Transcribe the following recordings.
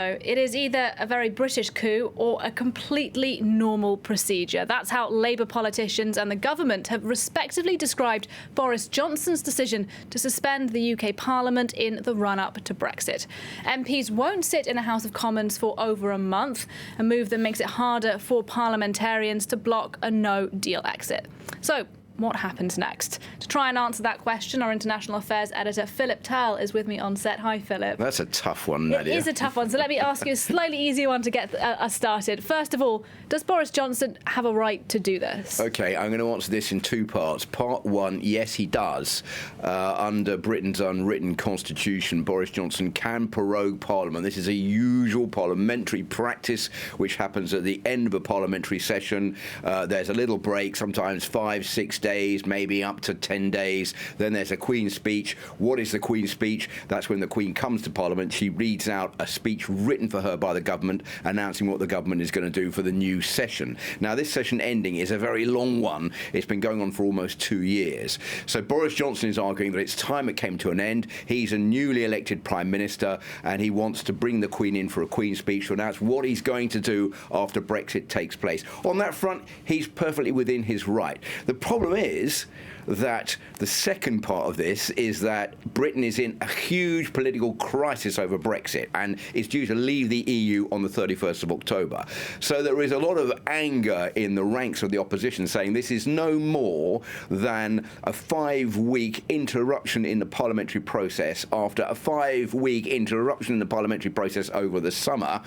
It is either a very British coup or a completely normal procedure. That's how Labour politicians and the government have respectively described Boris Johnson's decision to suspend the UK Parliament in the run-up to Brexit. MPs won't sit in the House of Commons for over a month, a move that makes it harder for parliamentarians to block a no-deal exit. So, what happens next? To try and answer that question, our international affairs editor Philip Tell is with me on set. Hi, Philip. That's a tough one, Nadia. It is a tough one, so let me ask you a slightly easier one to get us started. First of all, does Boris Johnson have a right to do this? OK, I'm going to answer this in two parts. Part one, yes, he does. Under Britain's unwritten constitution, Boris Johnson can prorogue Parliament. This is a usual parliamentary practice which happens at the end of a parliamentary session. There's a little break, sometimes 5-6 days, maybe up to 10 days. Then there's a Queen's speech. What is the Queen's speech? That's when the Queen comes to Parliament. She reads out a speech written for her by the government, announcing what the government is going to do for the new session. Now, this session ending is a very long one. It's been going on for almost 2 years. So Boris Johnson is arguing that it's time it came to an end. He's a newly elected Prime Minister, and he wants to bring the Queen in for a Queen's speech to announce what he's going to do after Brexit takes place. On that front, he's perfectly within his right. The problem is that the second part of this is that Britain is in a huge political crisis over Brexit and is due to leave the EU on the 31st of October. So there is a lot of anger in the ranks of the opposition saying this is no more than a 5-week interruption in the parliamentary process after a 5-week interruption in the parliamentary process over the summer,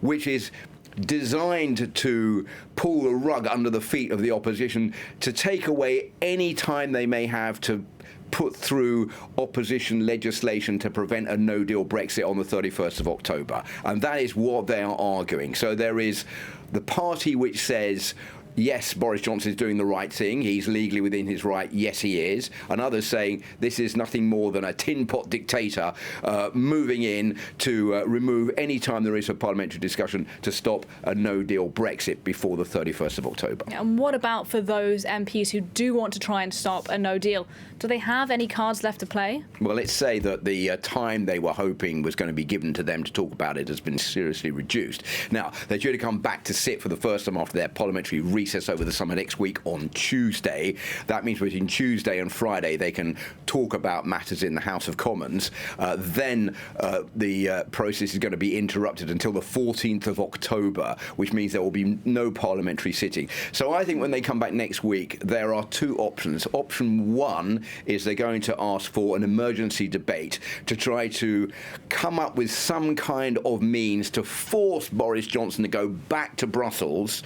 which is designed to pull the rug under the feet of the opposition, to take away any time they may have to put through opposition legislation to prevent a no-deal Brexit on the 31st of October. And that is what they are arguing. So there is the party which says, yes, Boris Johnson is doing the right thing. He's legally within his right. Yes, he is. And others saying this is nothing more than a tin pot dictator moving in to remove any time there is a parliamentary discussion to stop a no-deal Brexit before the 31st of October. And what about for those MPs who do want to try and stop a no-deal? Do they have any cards left to play? Well, let's say that the time they were hoping was going to be given to them to talk about it has been seriously reduced. Now, they're due to come back to sit for the first time after their parliamentary recess over the summer next week on Tuesday. That means between Tuesday and Friday they can talk about matters in the House of Commons. Then the process is going to be interrupted until the 14th of October, which means there will be no parliamentary sitting. So I think when they come back next week, there are two options. Option one is they're going to ask for an emergency debate to try to come up with some kind of means to force Boris Johnson to go back to Brussels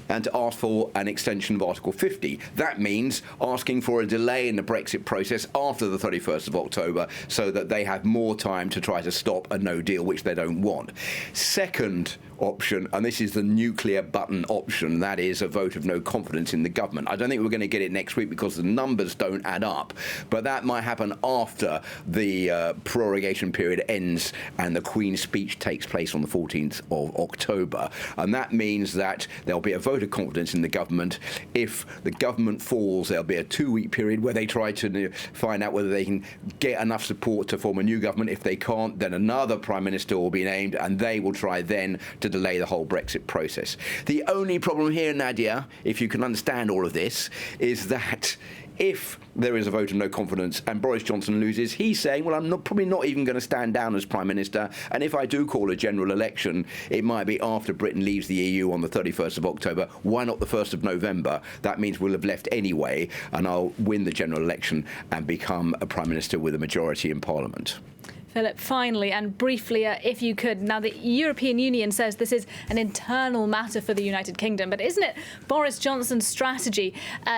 and to ask for an extension of Article 50. That means asking for a delay in the Brexit process after the 31st of October so that they have more time to try to stop a no deal, which they don't want. Second option, and this is the nuclear button option, that is a vote of no confidence in the government. I don't think we're going to get it next week because the numbers don't add up, but that might happen after the prorogation period ends and the Queen's speech takes place on the 14th of October. And that means that there'll be a vote of confidence in the government. If the government falls, there'll be a 2-week period where they try to find out whether they can get enough support to form a new government. If they can't, then another Prime Minister will be named and they will try then to delay the whole Brexit process. The only problem here, Nadia, if you can understand all of this, is that if there is a vote of no confidence and Boris Johnson loses, he's saying, well, I'm probably not even going to stand down as Prime Minister, and if I do call a general election, it might be after Britain leaves the EU on the 31st of October. Why not the 1st of November? That means we'll have left anyway, and I'll win the general election and become a Prime Minister with a majority in Parliament. Philip, finally and briefly, if you could, now the European Union says this is an internal matter for the United Kingdom, but isn't it Boris Johnson's strategy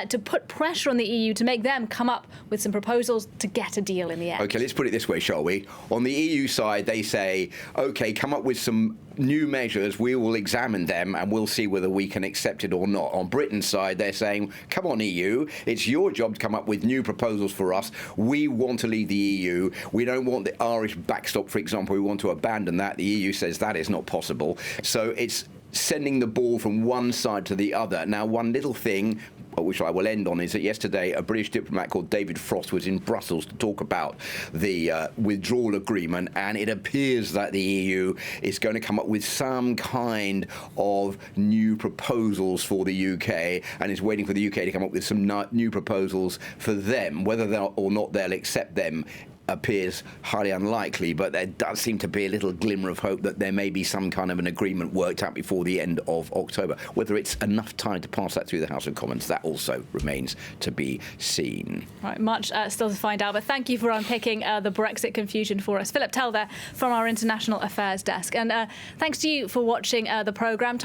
to put pressure on the EU to make them come up with some proposals to get a deal in the end? OK, let's put it this way, shall we? On the EU side, they say, OK, come up with some new measures, we will examine them and we'll see whether we can accept it or not. On Britain's side, they're saying, come on, EU, it's your job to come up with new proposals for us. We want to leave the EU. We don't want the Irish backstop, for example. We want to abandon that. The EU says that is not possible. So it's sending the ball from one side to the other. Now, one little thing, which I will end on, is that yesterday a British diplomat called David Frost was in Brussels to talk about the withdrawal agreement, and it appears that the EU is going to come up with some kind of new proposals for the UK, and is waiting for the UK to come up with some new proposals for them. Whether or not they'll accept them appears highly unlikely, but there does seem to be a little glimmer of hope that there may be some kind of an agreement worked out before the end of October. Whether it's enough time to pass that through the House of Commons, that also remains to be seen. Right, much still to find out, but thank you for unpicking the Brexit confusion for us. Philip Tell there from our International Affairs Desk. And thanks to you for watching the programme.